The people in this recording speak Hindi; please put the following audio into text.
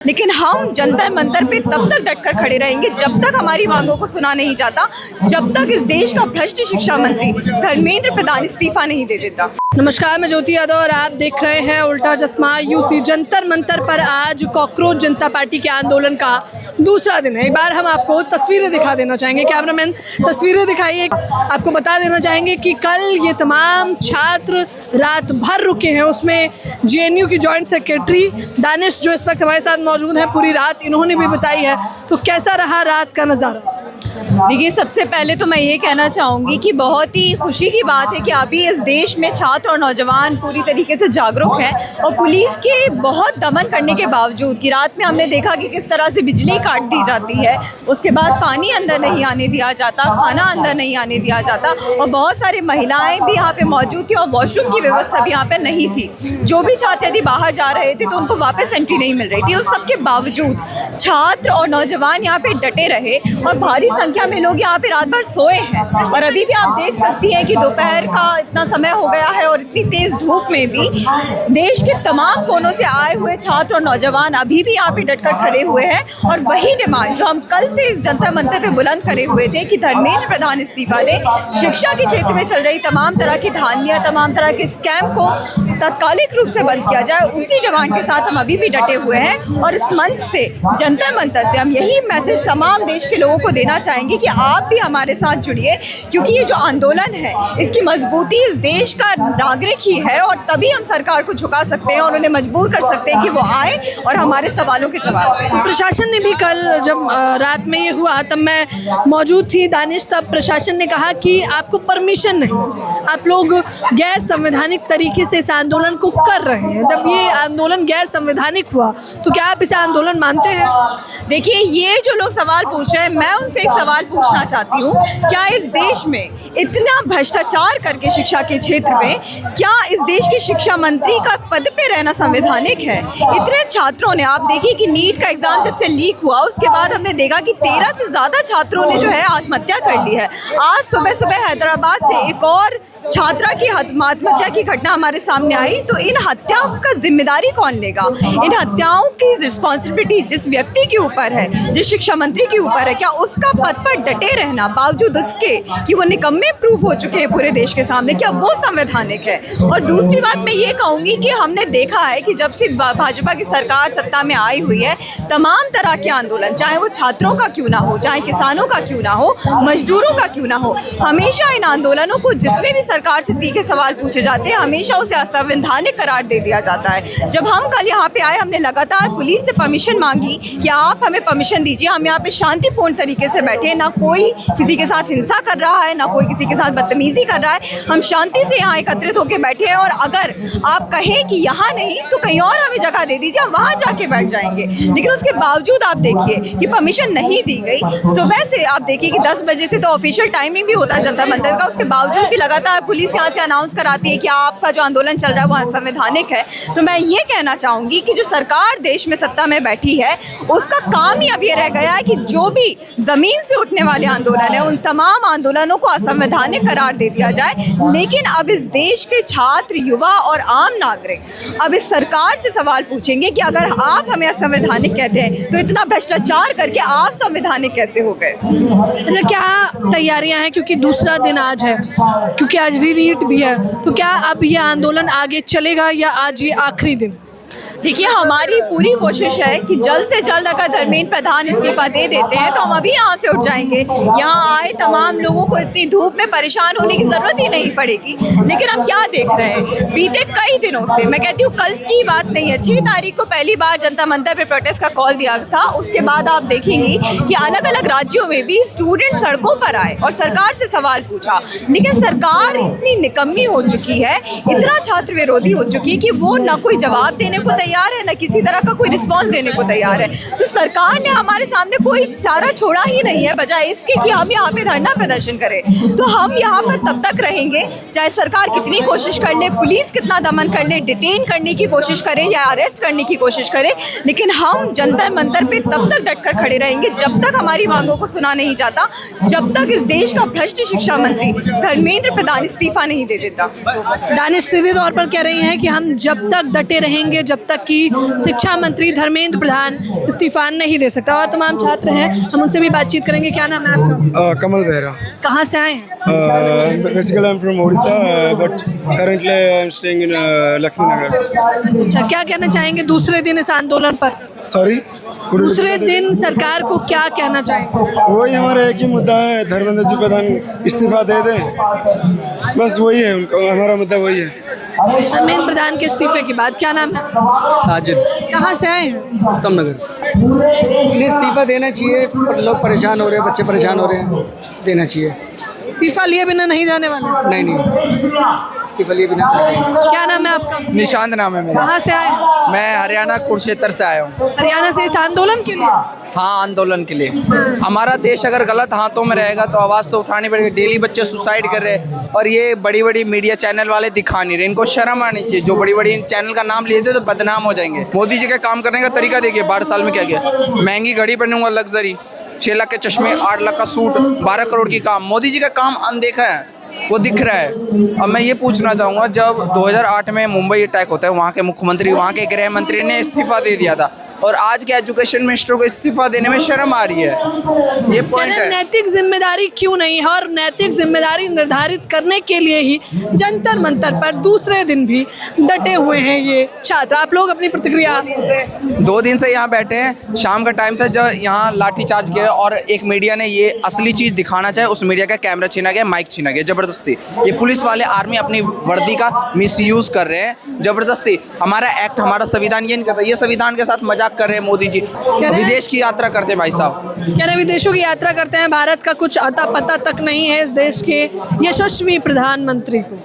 लेकिन हम जंतर मंतर पे तब तक डटकर खड़े रहेंगे जब तक हमारी मांगों को सुना नहीं जाता, जब तक इस देश का भ्रष्ट शिक्षा मंत्री धर्मेंद्र प्रधान इस्तीफा नहीं दे देता। नमस्कार, मैं ज्योति यादव और आप देख रहे हैं उल्टा चश्मा यूसी। जंतर मंतर पर आज कॉकरोच जनता पार्टी के आंदोलन का दूसरा दिन है। एक बार हम आपको तस्वीरें दिखा देना चाहेंगे, कैमरामैन तस्वीरें दिखाइए। आपको बता देना चाहेंगे कि कल ये तमाम छात्र रात भर रुके हैं। उसमें जेएनयू की जॉइंट सेक्रेटरी दानिश जो इस वक्त हमारे साथ मौजूद हैं, पूरी रात इन्होंने भी बताई है। तो कैसा रहा रात का नज़ारा? देखिए, सबसे पहले तो मैं ये कहना चाहूँगी कि बहुत ही खुशी की बात है कि अभी इस देश में छात्र और नौजवान पूरी तरीके से जागरूक हैं और पुलिस के बहुत दमन करने के बावजूद कि रात में हमने देखा कि किस तरह से बिजली काट दी जाती है, उसके बाद पानी अंदर नहीं आने दिया जाता, खाना अंदर नहीं आने दिया जाता और बहुत सारी महिलाएं भी यहाँ पे मौजूद थी और वॉशरूम की व्यवस्था भी यहाँ पे नहीं थी। जो भी छात्र यदि बाहर जा रहे थे तो उनको वापस एंट्री नहीं मिल रही थी। उस सब के बावजूद छात्र और नौजवान यहाँ पे डटे रहे और भारी संख्या में लोग यहाँ पे रात भर सोए हैं। और अभी भी आप देख सकती हैं कि दोपहर का इतना समय हो गया है और इतनी तेज धूप में भी देश के तमाम कोनों से आए हुए छात्र और नौजवान अभी भी यहाँ पे डटकर खड़े हुए हैं। और वही डिमांड जो हम कल से इस जंतर मंतर पे बुलंद करे हुए थे कि धर्मेंद्र प्रधान इस्तीफा दे, शिक्षा के क्षेत्र में चल रही तमाम तरह की धांधलियां, तमाम तरह के स्कैम को तात्कालिक रूप से बंद किया जाए, उसी डिमांड के साथ हम अभी भी डटे हुए हैं। और इस मंच से, जंतर मंतर से हम यही मैसेज तमाम देश के लोगों को देना चाहेंगे कि आप भी हमारे साथ जुड़िए, क्योंकि ये जो आंदोलन है इसकी मजबूती इस देश का नागरिक ही है और तभी हम सरकार को झुका सकते हैं और उन्हें मजबूर कर सकते हैं कि वो आए और हमारे सवालों के जवाब दें। प्रशासन ने भी कल जब रात में ये हुआ तब मैं मौजूद थी दानिश, तब प्रशासन ने कहा कि आपको परमिशन नहीं, आप लोग गैर संवैधानिक तरीके से इस आंदोलन को कर रहे हैं। जब ये आंदोलन गैर संवैधानिक हुआ तो क्या आप इसे आंदोलन मानते हैं? देखिए, ये जो लोग सवाल पूछ रहे हैं, मैं उनसे एक सवाल पूछना चाहती हूँ, क्या इस देश में इतना भ्रष्टाचार करके शिक्षा के क्षेत्र में, क्या इस देश के शिक्षा मंत्री का पद पे रहना संवैधानिक है? इतने छात्रों ने, आप देखिए कि नीट का एग्जाम जब से लीक हुआ उसके बाद हमने देखा कि 13 से ज़्यादा छात्रों ने जो है आत्महत्या कर ली है। आज सुबह सुबह हैदराबाद से एक और छात्रा की आत्महत्या की घटना हमारे सामने आई। तो इन हत्याओं का जिम्मेदारी कौन लेगा? इन हत्याओं की रिस्पॉन्सिबिलिटी जिस व्यक्ति के ऊपर है, जिस शिक्षा मंत्री के ऊपर है, क्या उसका पद पर डटे रहना बावजूद उसके कि वो निकम्मे प्रूफ हो चुके हैं पूरे देश के सामने, क्या वो संवैधानिक है? और दूसरी बात मैं ये कहूँगी कि हमने देखा है कि जब से भाजपा की सरकार सत्ता में आई हुई है, तमाम तरह के आंदोलन, चाहे वो छात्रों का क्यों ना हो, चाहे किसानों का क्यों ना हो, मजदूरों का क्यों ना हो, हमेशा इन आंदोलनों को, जिसमें भी सरकार से तीखे सवाल पूछे जाते हैं, हमेशा उसे असंवैधानिक करार दे दिया जाता है। जब हम कल यहाँ पे आए, हमने लगातार पुलिस से परमिशन मांगी कि आप हमें परमिशन दीजिए, हम यहाँ पे शांतिपूर्ण तरीके से बैठे, ना कोई किसी के साथ हिंसा कर रहा है, ना कोई किसी के साथ बदतमीजी कर रहा है, हम शांति से यहाँ एकत्रित होकर बैठे हैं। और अगर आप कहें कि यहाँ नहीं तो कहीं और हमें जगह दे दीजिए, हम वहाँ जाके बैठ जाएंगे। लेकिन उसके बावजूद आप देखिए कि परमिशन नहीं दी गई। सुबह से आप देखिए कि 10 बजे से तो ऑफिशियल टाइमिंग भी होता है जंतर मंतर का, उसके बावजूद भी लगातार पुलिस यहाँ से अनाउंस कराती है कि आपका जो आंदोलन चल रहा है वो असंवैधानिक है। तो मैं ये कहना चाहूँगी कि जो सरकार देश में सत्ता में बैठी है, उसका काम ही अब ये रह गया है कि जो भी ज़मीन से उठने वाले आंदोलन है, उन तमाम आंदोलनों को असंवैधानिक करार दे दिया जाए। लेकिन अब इस देश के छात्र, युवा और आम नागरिक अब इस सरकार से सवाल पूछेंगे कि अगर आप हमें असंवैधानिक कहते हैं तो इतना भ्रष्टाचार करके आप संवैधानिक कैसे हो गए? अच्छा, क्या तैयारियां हैं? क्योंकि दूसरा दिन आज है, क्योंकि आज रीट भी है, तो क्या अब ये आंदोलन आगे चलेगा या आज ये आखिरी दिन? देखिए, हमारी पूरी कोशिश है कि जल्द से जल्द अगर धर्मेंद्र प्रधान इस्तीफा दे देते हैं तो हम अभी यहाँ से उठ जाएंगे। यहाँ आए तमाम लोगों को इतनी धूप में परेशान होने की ज़रूरत ही नहीं पड़ेगी। लेकिन हम क्या देख रहे हैं बीते कई दिनों से, मैं कहती हूँ कल की बात नहीं है, 6 तारीख को पहली बार जनता मंतर पर प्रोटेस्ट का कॉल दिया था। उसके बाद आप देखेंगी कि अलग अलग राज्यों में भी स्टूडेंट सड़कों पर आए और सरकार से सवाल पूछा। लेकिन सरकार इतनी निकम्मी हो चुकी है, इतना छात्र विरोधी हो चुकी है कि वो ना कोई जवाब देने को तैयार है, ना किसी तरह का कोई रिस्पांस देने को तैयार है। तो सरकार ने हमारे सामने कोई चारा छोड़ा ही नहीं है, बजाय इसके कि हम यहाँ पे धरना प्रदर्शन करें। तो हम यहाँ पर तब तक रहेंगे चाहे सरकार कितनी कोशिश कर ले, पुलिस कितना दमन कर ले, डिटेन करने की कोशिश करें या अरेस्ट करने की कोशिश करें, लेकिन हम जंतर मंतर पे तब तक डटकर खड़े रहेंगे जब तक हमारी मांगों को सुना नहीं जाता, जब तक इस देश का भ्रष्ट शिक्षा मंत्री धर्मेंद्र प्रधान इस्तीफा नहीं दे देता। दानिश सीधे तौर पर कह रही हैं कि हम जब तक डटे रहेंगे जब तक कि शिक्षा मंत्री धर्मेंद्र प्रधान इस्तीफा नहीं दे सकता। और तमाम छात्र हैं, हम उनसे भी बातचीत करेंगे। क्या नाम है आपका? Kamal Behra. कहाँ से आए हैं? Basically, I'm from Odisha, but currently I'm staying in Lakshmi Nagar. अच्छा, क्या कहना चाहेंगे दूसरे दिन इस आंदोलन पर? Sorry? दूसरे दिन सरकार को क्या कहना चाहेंगे? वही हमारा एक ही मुद्दा है, धर्मेंद्र जी प्रधान इस्तीफा दे दें, बस वही है उनका, हमारा मुद्दा वही है। धर्मेंद्र प्रधान के इस्तीफे की बात, क्या नाम है? साजिद, कहाँ से आए हैं? स्तंभनगर। इन्हें इस्तीफा देना चाहिए, पर लोग परेशान हो रहे हैं, बच्चे परेशान हो रहे हैं, देना चाहिए। इस्तीफा लिए बिना नहीं जाने वाले? नहीं इस्तीफा लिए बिना नहीं। क्या नाम है आपका? निशांत नाम है मेरा। कहाँ से आए हैं? मैं हरियाणा कुरुक्षेत्र से आया हूँ। हरियाणा से इस आंदोलन के लिए? हाँ, आंदोलन के लिए। हमारा देश अगर गलत हाथों में रहेगा तो आवाज़ तो उठानी पड़ेगी। डेली बच्चे सुसाइड कर रहे हैं और ये बड़ी बड़ी मीडिया चैनल वाले दिखा नहीं रहे। इनको शर्म आनी चाहिए। जो बड़ी बड़ी चैनल का नाम लिए थे तो बदनाम हो जाएंगे। मोदी जी के काम करने का तरीका देखिए, 12 साल में क्या किया। महंगी घड़ी पहनूंगा लग्जरी, 6 लाख के चश्मे, 8 लाख का सूट, 12 करोड़ की काम। मोदी जी का काम अनदेखा है, वो दिख रहा है। अब मैं ये पूछना चाहूँगा, जब 2008 में मुंबई अटैक होता है, वहाँ के मुख्यमंत्री, वहाँ के गृह मंत्री ने इस्तीफा दे दिया था और आज के एजुकेशन मिनिस्टर को इस्तीफा देने में शर्म आ रही है। ये पॉइंट है। नैतिक जिम्मेदारी क्यों नहीं है? और नैतिक जिम्मेदारी निर्धारित करने के लिए ही जंतर मंतर पर दूसरे दिन भी डटे हुए हैं ये छात्र। आप लोग अपनी प्रतिक्रिया। 2 दिन से यहाँ बैठे हैं। शाम का टाइम था जब यहाँ लाठी चार्ज किया और एक मीडिया ने ये असली चीज़ दिखाना चाहे, उस मीडिया का कैमरा छीना गया, माइक छीना गया जबरदस्ती। ये पुलिस वाले, आर्मी अपनी वर्दी का मिसयूज़ कर रहे हैं जबरदस्ती। हमारा एक्ट, हमारा संविधान ये नहीं कर रहा। ये संविधान के साथ मजाक कर रहे हैं मोदी जी। विदेश की यात्रा करते हैं भाई साहब, कह रहे विदेशों की यात्रा करते हैं, भारत का कुछ अता पता तक नहीं है इस देश के यशस्वी प्रधानमंत्री को।